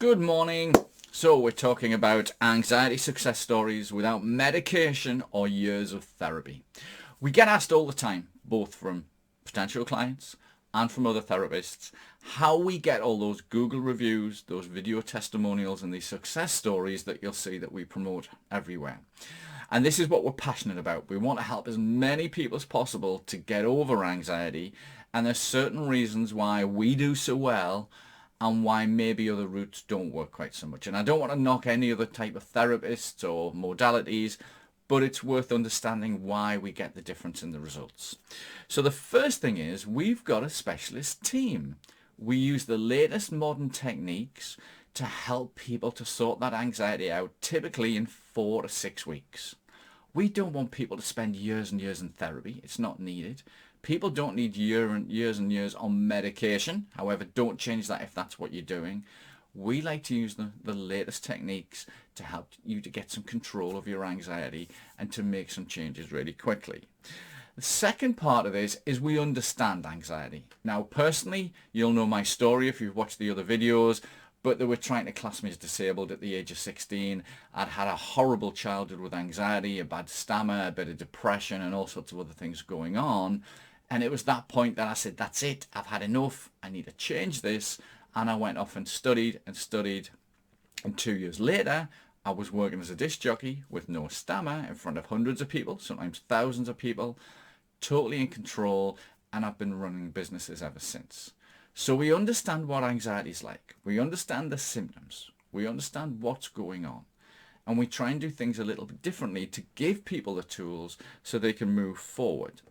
Good morning. So we're talking about anxiety success stories without medication or years of therapy. We get asked all the time, both from potential clients and from other therapists, how we get all those Google reviews, those video testimonials and these success stories that you'll see that we promote everywhere. And this is what we're passionate about. We want to help as many people as possible to get over anxiety, and there's certain reasons why we do so well and why maybe other routes don't work quite so much. And I don't want to knock any other type of therapists or modalities, but it's worth understanding why we get the difference in the results. So the first thing is we've got a specialist team. We use the latest modern techniques to help people to sort that anxiety out, typically in 4 to 6 weeks. We don't want people to spend years and years in therapy. It's not needed. People don't need years and years on medication. However, don't change that if that's what you're doing. We like to use the latest techniques to help you to get some control of your anxiety and to make some changes really quickly. The second part of this is we understand anxiety. Now, personally, you'll know my story if you've watched the other videos, but they were trying to class me as disabled at the age of 16. I'd had a horrible childhood with anxiety, a bad stammer, a bit of depression and all sorts of other things going on. And it was that point that I said, that's it, I've had enough, I need to change this. And I went off and studied. And 2 years later, I was working as a disc jockey with no stammer in front of hundreds of people, sometimes thousands of people, totally in control. And I've been running businesses ever since. So we understand what anxiety is like. We understand the symptoms. We understand what's going on. And we try and do things a little bit differently to give people the tools so they can move forward.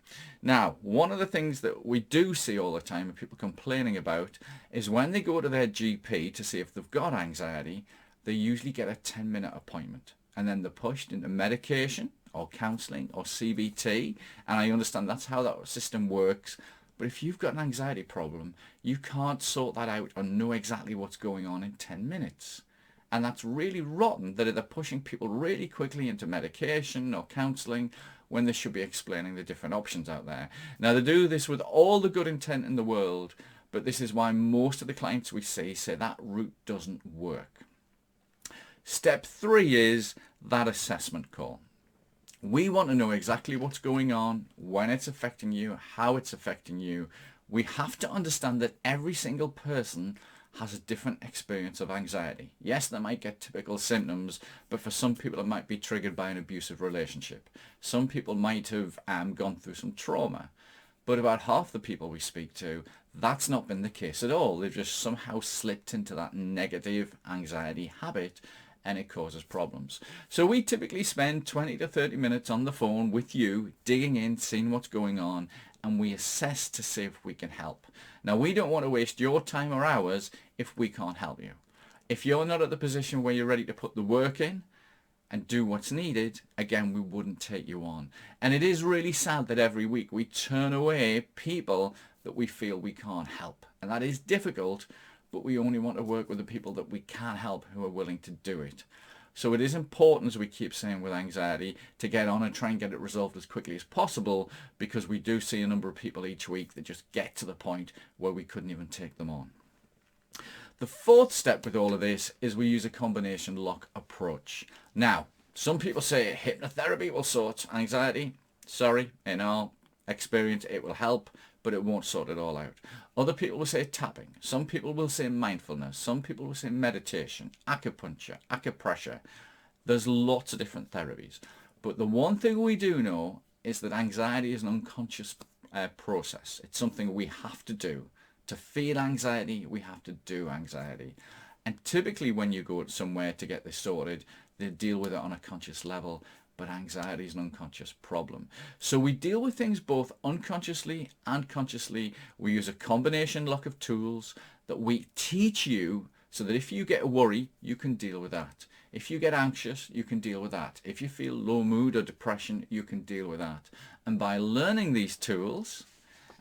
Now, one of the things that we do see all the time and people complaining about is when they go to their GP to see if they've got anxiety, they usually get a 10-minute appointment and then they're pushed into medication or counselling or CBT. And I understand that's how that system works. But if you've got an anxiety problem, you can't sort that out or know exactly what's going on in 10 minutes. And that's really rotten that they're pushing people really quickly into medication or counselling when they should be explaining the different options out there. Now, they do this with all the good intent in the world, but this is why most of the clients we see say that route doesn't work. Step 3 is that assessment call. We want to know exactly what's going on, when it's affecting you, how it's affecting you. We have to understand that every single person has a different experience of anxiety. Yes, they might get typical symptoms, but for some people it might be triggered by an abusive relationship. Some people might have gone through some trauma. But about half the people we speak to, that's not been the case at all. They've just somehow slipped into that negative anxiety habit and it causes problems. So we typically spend 20 to 30 minutes on the phone with you, digging in, seeing what's going on, and we assess to see if we can help. Now, we don't want to waste your time or ours if we can't help you. If you're not at the position where you're ready to put the work in and do what's needed, again, we wouldn't take you on. And it is really sad that every week we turn away people that we feel we can't help. And that is difficult, but we only want to work with the people that we can help who are willing to do it. So it is important, as we keep saying with anxiety, to get on and try and get it resolved as quickly as possible, because we do see a number of people each week that just get to the point where we couldn't even take them on. The fourth step with all of this is we use a combination lock approach. Now, some people say hypnotherapy will sort anxiety. Sorry, in our experience, it will help, but it won't sort it all out. Other people will say tapping. Some people will say mindfulness. Some people will say meditation, acupuncture, acupressure. There's lots of different therapies. But the one thing we do know is that anxiety is an unconscious process. It's something we have to do. To feel anxiety, we have to do anxiety. And typically when you go somewhere to get this sorted, they deal with it on a conscious level. But anxiety is an unconscious problem. So we deal with things both unconsciously and consciously. We use a combination lock of tools that we teach you so that if you get a worry, you can deal with that. If you get anxious, you can deal with that. If you feel low mood or depression, you can deal with that. And by learning these tools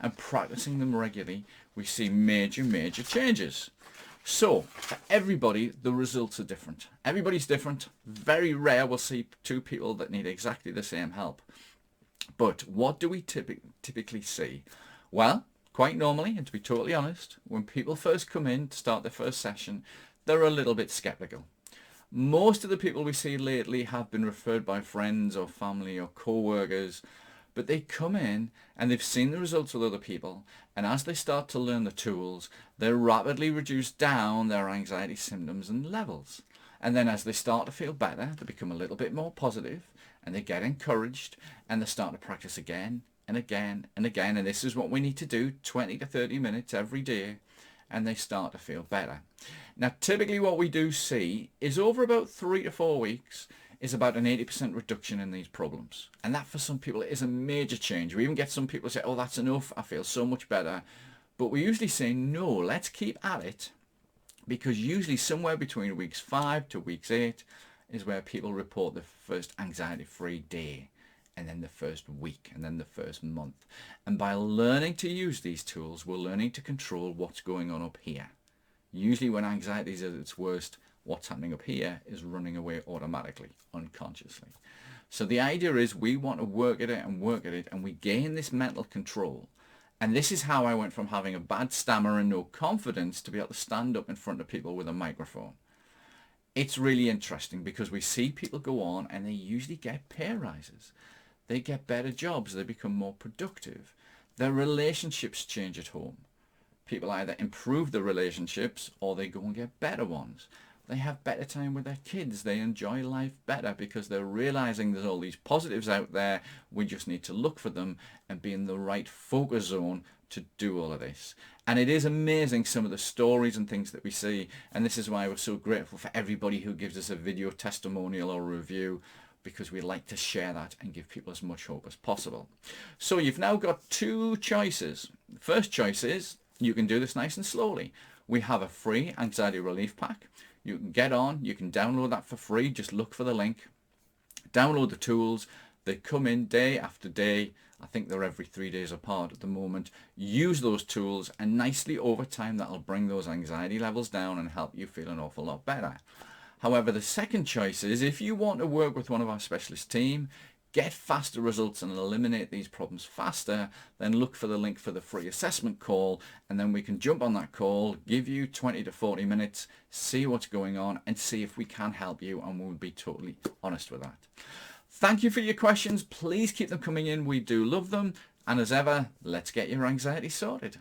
and practicing them regularly, we see major changes. So, for everybody, the results are different. Everybody's different. Very rare we'll see two people that need exactly the same help. But what do we typically see? Well, quite normally, and to be totally honest, when people first come in to start their first session, they're a little bit skeptical. Most of the people we see lately have been referred by friends or family or co-workers, but they come in and they've seen the results with other people, and as they start to learn the tools, they rapidly reduce down their anxiety symptoms and levels. And then as they start to feel better, they become a little bit more positive, and they get encouraged, and they start to practice again and again and again. And this is what we need to do, 20 to 30 minutes every day, and they start to feel better. Now, typically what we do see is over about 3 to 4 weeks is about an 80% reduction in these problems. And that for some people is a major change. We even get some people say, oh, that's enough, I feel so much better. But we usually say, no, let's keep at it, because usually somewhere between weeks 5 to weeks 8 is where people report the first anxiety-free day, and then the first week, and then the first month. And by learning to use these tools, we're learning to control what's going on up here. Usually when anxiety is at its worst, what's happening up here is running away automatically, unconsciously. So the idea is we want to work at it and work at it, and we gain this mental control. And this is how I went from having a bad stammer and no confidence to be able to stand up in front of people with a microphone. It's really interesting because we see people go on and they usually get pay rises. They get better jobs, they become more productive. Their relationships change at home. People either improve their relationships or they go and get better ones. They have better time with their kids. They enjoy life better because they're realizing there's all these positives out there. We just need to look for them and be in the right focus zone to do all of this. And it is amazing some of the stories and things that we see. And this is why we're so grateful for everybody who gives us a video testimonial or review, because we like to share that and give people as much hope as possible. So you've now got 2 choices. The first choice is you can do this nice and slowly. We have a free anxiety relief pack. You can get on, you can download that for free. Just look for the link. Download the tools. They come in day after day. I think they're every 3 days apart at the moment. Use those tools, and nicely over time that'll bring those anxiety levels down and help you feel an awful lot better. However, the second choice is if you want to work with one of our specialist team, get faster results and eliminate these problems faster, then look for the link for the free assessment call, and then we can jump on that call, give you 20 to 40 minutes, see what's going on, and see if we can help you, and we'll be totally honest with that. Thank you for your questions. Please keep them coming in. We do love them. And as ever, let's get your anxiety sorted.